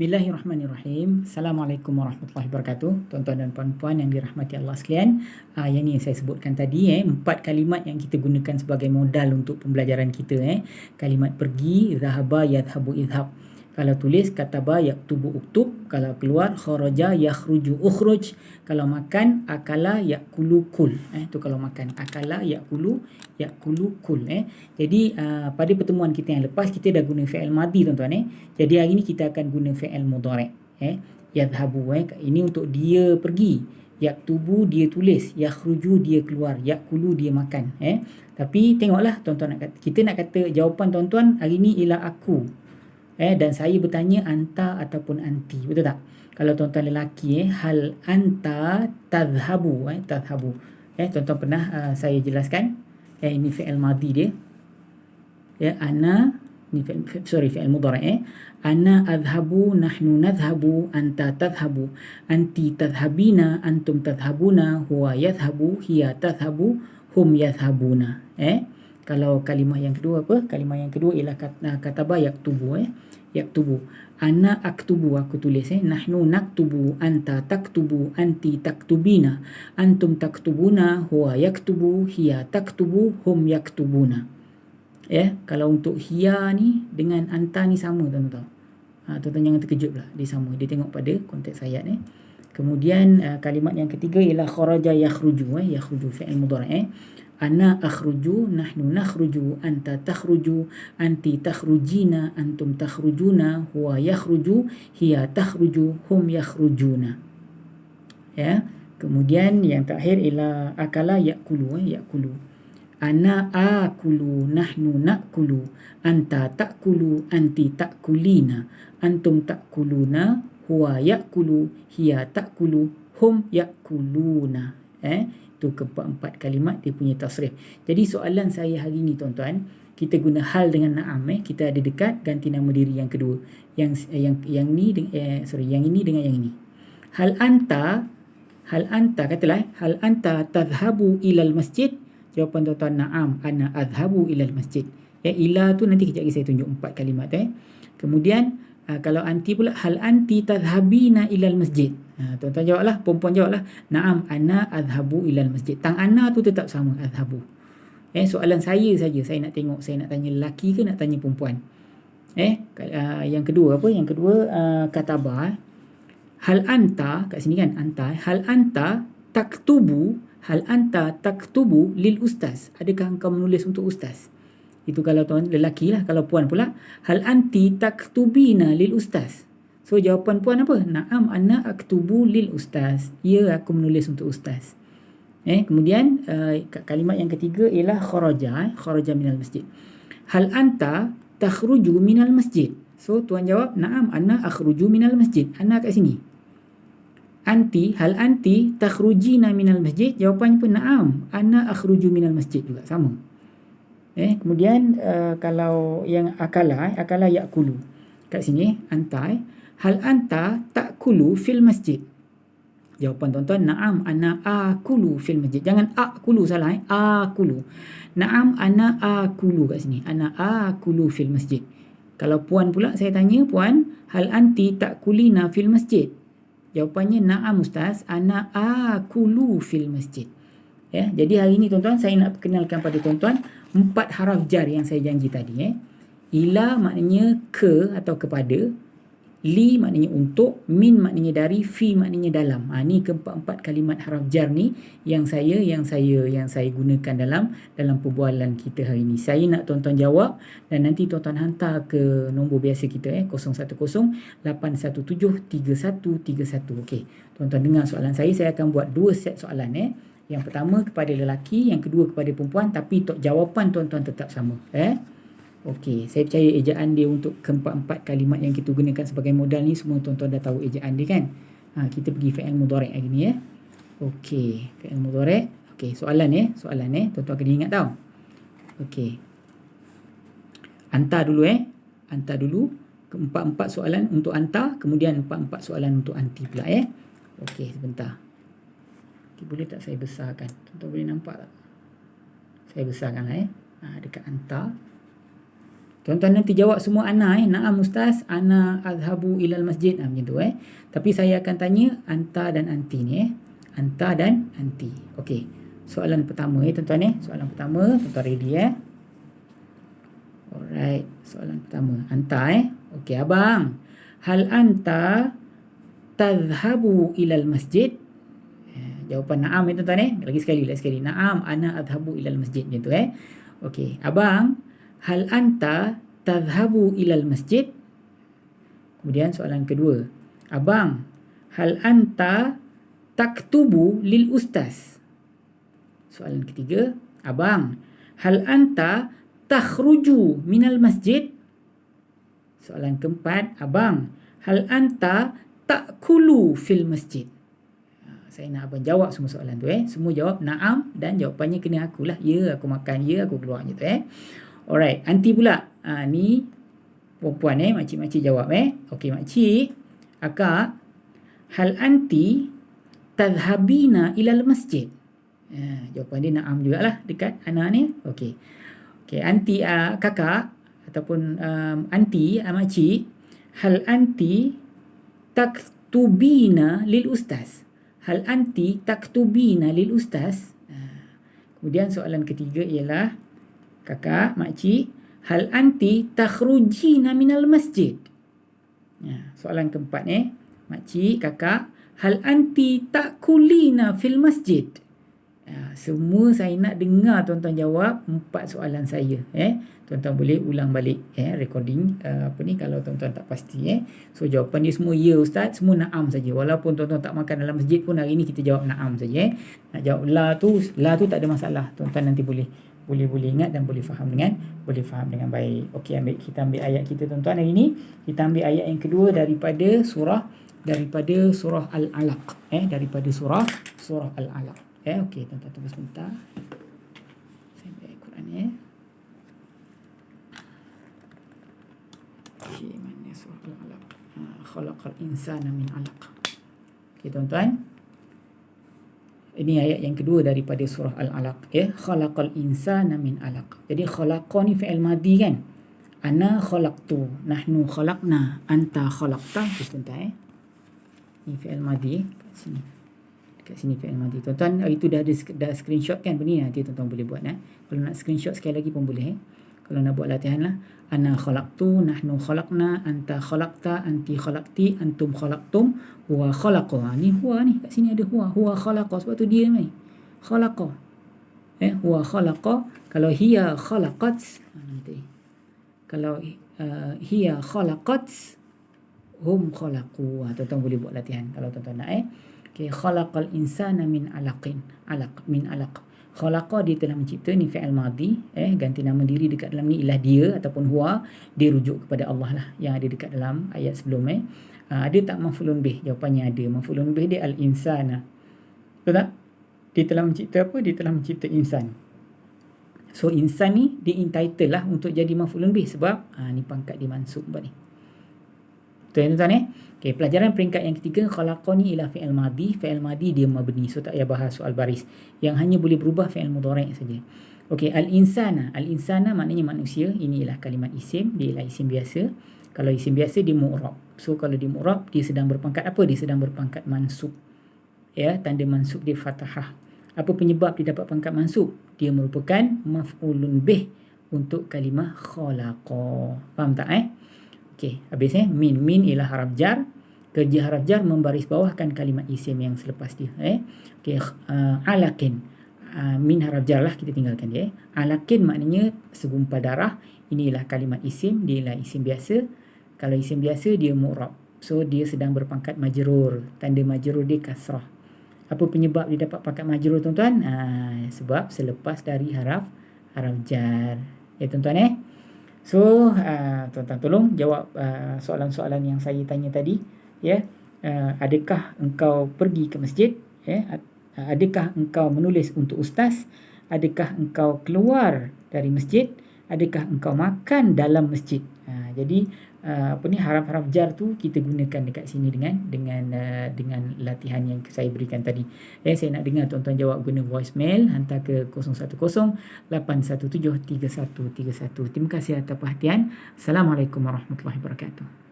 Bismillahirrahmanirrahim. Assalamualaikum warahmatullahi wabarakatuh. Tuan-tuan dan puan-puan yang dirahmati Allah sekalian. Yang ni yang saya sebutkan tadi, 4 kalimat yang kita gunakan sebagai modal untuk pembelajaran kita. Kalimat pergi, zahaba, yadhabu, idhab. Kalau tulis, kataba, yaktubu, uktub. Kalau keluar, kharaja, yakhruju, ukhruj. Kalau makan, akala, yakulu, kul. Itu kalau makan. Akala, yakulu, kul. Jadi pada pertemuan kita yang lepas, kita dah guna fi'il madhi tuan-tuan. Jadi hari ni kita akan guna fi'il mudhari'. Yadhabu, ini untuk dia pergi. Yaktubu, dia tulis. Yakhruju, dia keluar. Yakulu, dia makan. Tapi tengoklah tuan-tuan, kita nak kata jawapan tuan-tuan hari ni ialah aku. Dan saya bertanya anta ataupun anti. Betul tak? Kalau tuan-tuan lelaki, hal anta tadhhabu. Tadhhabu. Tuan-tuan pernah saya jelaskan. Ini fi'il madhi dia. Ana, ni fi'il mudhari'. Ana adhhabu, nahnu nadhhabu, anta tadhhabu, anti tadhhabina, antum tadhhabuna, huwa yadhhabu, hiya tadhhabu, hum yadhhabuna. Kalau kalimah yang kedua apa? Kalimah yang kedua ialah kataba yaktubu. Yaktubu. Ana aktubu, aku tulis. Nahnu naktubu, anta taktubu, anti taktubina, antum taktubuna, huwa yaktubu, hiya taktubu, hum yaktubuna. Kalau untuk hiya ni dengan anta ni sama tuan-tuan. Tuan-tuan jangan terkejut pula, dia sama. Dia tengok pada konteks ayat ni. Kemudian kalimat yang ketiga ialah kharaja yakhruju. Yakhruju fi'il mudhari'. Ana akhruju, nahnu nakhruju, anta takhruju, anti takhrujina, antum takhrujuna, huwa yakhruju, hiya takhruju, hum yakhrujuna. Kemudian yang terakhir ialah akala yakulu. Yakulu. Ana akulu, nahnu nakulu, anta takulu, anti takulina, antum takuluna, huwa yakulu, hiya takulu, hum yakuluna. Itu keempat kalimat dia punya tasrif. Jadi soalan saya hari ni tuan-tuan, kita guna hal dengan na'am. Kita ada dekat ganti nama diri yang kedua. Yang ini dengan yang ini. Hal anta katalah hal anta tadhhabu ilal masjid. Jawapan tuan-tuan na'am, ana adhhabu ilal masjid. Ila tu nanti kejap lagi saya tunjuk 4 kalimat. Kemudian kalau anti pula, hal anti tadhhabina ilal masjid. Tuan-tuan jawablah, perempuan jawablah. Na'am, ana adhabu ilal masjid. Tang ana tu tetap sama, adhabu. Soalan saya saja, saya nak tengok, saya nak tanya lelaki ke nak tanya perempuan. Yang kedua apa? Yang kedua kataba. Hal anta, kat sini kan anta. Hal anta taktubu lil ustaz. Adakah engkau menulis untuk ustaz? Itu kalau tuan lelaki lah. Kalau puan pula, hal anti taktubina lil ustaz. So jawapan puan apa? Na'am, ana aktubu lil ustaz. Ya, aku menulis untuk ustaz. Kemudian kalimat yang ketiga ialah kharaja. Kharaja minal masjid. Hal anta takhruju minal masjid. So tuan jawab, na'am, ana akhruju minal masjid. Ana kat sini. Anti, hal anti takhrujina minal masjid. Jawapannya pun na'am, ana akhruju minal masjid juga, sama. Kemudian kalau yang akala yakulu. Kat sini anta, hal anta takulu fil masjid. Jawapan tuan-tuan, na'am, ana akulu fil masjid. Jangan akulu, salah. Akulu. Na'am, ana akulu kat sini. Ana akulu fil masjid. Kalau puan pula, saya tanya puan, hal anti takulina fil masjid. Jawapannya, na'am ustaz, ana akulu fil masjid. Jadi hari ni tuan-tuan, saya nak perkenalkan pada tuan-tuan 4 haraf jar yang saya janji tadi. Ila maknanya ke atau kepada, li maknanya untuk, min maknanya dari, fi maknanya dalam. Ni keempat-empat kalimat haraf jar ni yang saya gunakan dalam perbualan kita hari ni. Saya nak tuan-tuan jawab dan nanti tuan-tuan hantar ke nombor biasa kita 010-817-3131. Okey. Tuan-tuan dengar soalan saya akan buat 2 set soalan. Yang pertama kepada lelaki, yang kedua kepada perempuan, tapi untuk jawapan tuan-tuan tetap sama. Okey, saya percaya ejaan dia untuk keempat-empat kalimat yang kita gunakan sebagai modal ni semua tuan-tuan dah tahu ejaan dia kan. Kita pergi fi'il mudhari' hari ni Okey, fi'il mudhari'. Okey, soalan tuan-tuan kena ingat tau. Okey. Anta dulu Anta dulu. Empat-empat soalan untuk anta, kemudian empat-empat soalan untuk anti pula Okey, sebentar. Boleh tak saya besarkan? Tuan-tuan boleh nampak tak? Saya besarkan dekat anta. Tuan-tuan nanti jawab semua ana Naam ustaz, ana azhabu ilal masjid. Macam tu Tapi saya akan tanya anta dan anti ni Anta dan anti. Okey. Soalan pertama tuan-tuan Soalan pertama, tuan-tuan ready Alright, soalan pertama. Anta Okey, abang. Hal anta tadhhabu ilal masjid? Jawapan na'am tuan-tuan Lagi sekali. Na'am, ana adhabu ilal masjid. Macam tu Okey, abang, hal anta tadhhabu ilal masjid? Kemudian soalan kedua. Abang, hal anta taktubu lil ustaz? Soalan ketiga. Abang, hal anta takhruju minal masjid? Soalan keempat. Abang, hal anta ta'kulu fil masjid? Saya nak abang jawab semua soalan tu Semua jawab na'am dan jawapannya kena akulah. Ya, aku makan. Ya, aku keluar je tu Alright, anti pula. Ni perempuan makcik-makcik jawab Okey, makcik. Akak, hal anti tadhhabina ilal masjid? Jawapan dia na'am jugalah dekat anak ni. Okey. Okey, anti kakak ataupun anti makcik, hal anti taktubina lil ustaz? Hal anti taktubina lil ustaz? Kemudian soalan ketiga ialah kakak, makcik, hal anti takhrujina minal masjid? Soalan keempat makcik, kakak, hal anti takulina fil masjid? Semua saya nak dengar tuan-tuan jawab 4 soalan saya. Tuan-tuan boleh ulang balik recording kalau tuan-tuan tak pasti So jawapan dia semua ya ustaz, semua na'am saja. Walaupun tuan-tuan tak makan dalam masjid pun hari ni kita jawab na'am saja. Nak jawab la tu tak ada masalah. Tuan-tuan nanti boleh ingat dan boleh faham dengan baik. Okey, kita ambil ayat kita tuan-tuan hari ni. Kita ambil ayat yang kedua daripada surah Al-Alaq. Daripada surah Al-Alaq. Okey, tuan-tuan tunggu sebentar. Saya ambil Al-Quran Okey, mana surah Al-Alaq? Khalaqal insana min 'alaq. Okey, tuan-tuan. Ini ayat yang kedua daripada surah Al-Alaq. Khalaqal insana min 'alaq. Jadi khalaqa ni fi'il madi kan? Ana khalaqtu, nahnu khalaqna, anta khalaqta. Sebentar Ni fi'il madi kat sini. Kat sini fi'il madi. Tuan-tuan, itu dah screenshot kan benda ni. Nanti tuan-tuan boleh buat Kalau nak screenshot sekali lagi pun boleh Kalau nak buat latihan lah. Ana khalaqtu, nahnu khalaqna, anta khalaqta, anti khalaqti, antum khalaqtum, huwa khalaqa. Ni huwa ni. Kat sini ada huwa. Huwa khalaqa. Sebab tu dia ni. Khalaqa. Huwa khalaqa. Kalau hiya khalaqat. Nanti. Kalau hiya khalaqat, hum khalaqu. Tuan-tuan boleh buat latihan kalau tuan-tuan nak Okay, khalaqal insana min 'alaqin. 'Alaq, min 'alaq. Khalaqa, dia telah mencipta, ni fi'il madi. Ganti nama diri dekat dalam ni ialah dia ataupun huwa. Dia rujuk kepada Allah lah yang ada dekat dalam ayat sebelum Ada tak maf'ulun bih? Jawapannya ada. Maf'ulun bih dia al-insana. Betul tak? Dia telah mencipta apa? Dia telah mencipta insan. So insan ni dia entitled lah untuk jadi maf'ulun bih sebab ni pangkat dia mansub ni. Betul tuan-tuan Okay, pelajaran peringkat yang ketiga, khalaqa ni ialah fi'il madi. Fi'il madi dia mabni, so tak payah bahas soal baris. Yang hanya boleh berubah fi'il mudhari' saja. Okey, al-insana. Al-insana maknanya manusia. Ini ialah kalimat isim, dia ialah isim biasa. Kalau isim biasa dia mu'rab. So kalau dia mu'rab, dia sedang berpangkat apa? Dia sedang berpangkat mansub. Tanda mansub dia fathah. Apa penyebab dia dapat pangkat mansub? Dia merupakan maf'ulun bih untuk kalimah khalaqa. Faham tak Okey, habis min ialah haraf jar. Kerja haraf jar membaris bawahkan kalimat isim yang selepas dia. Okey, alaqin. Min haraf jar lah, kita tinggalkan dia. Alaqin maknanya segumpal darah. Ini ialah kalimat isim, dia ialah isim biasa. Kalau isim biasa dia mu'rab. So dia sedang berpangkat majrur. Tanda majrur dia kasrah. Apa penyebab dia dapat pangkat majrur tuan-tuan? Sebab selepas dari haraf jar. Ya tuan-tuan So, tuan-tuan tolong jawab soalan-soalan yang saya tanya tadi. Adakah engkau pergi ke masjid? Adakah engkau menulis untuk ustaz? Adakah engkau keluar dari masjid? Adakah engkau makan dalam masjid? Jadi, haraf-haraf jar tu kita gunakan dekat sini dengan latihan yang saya berikan tadi. Saya nak dengar tuan-tuan jawab guna voicemail, hantar ke 010-817-3131. Terima kasih atas perhatian. Assalamualaikum warahmatullahi wabarakatuh.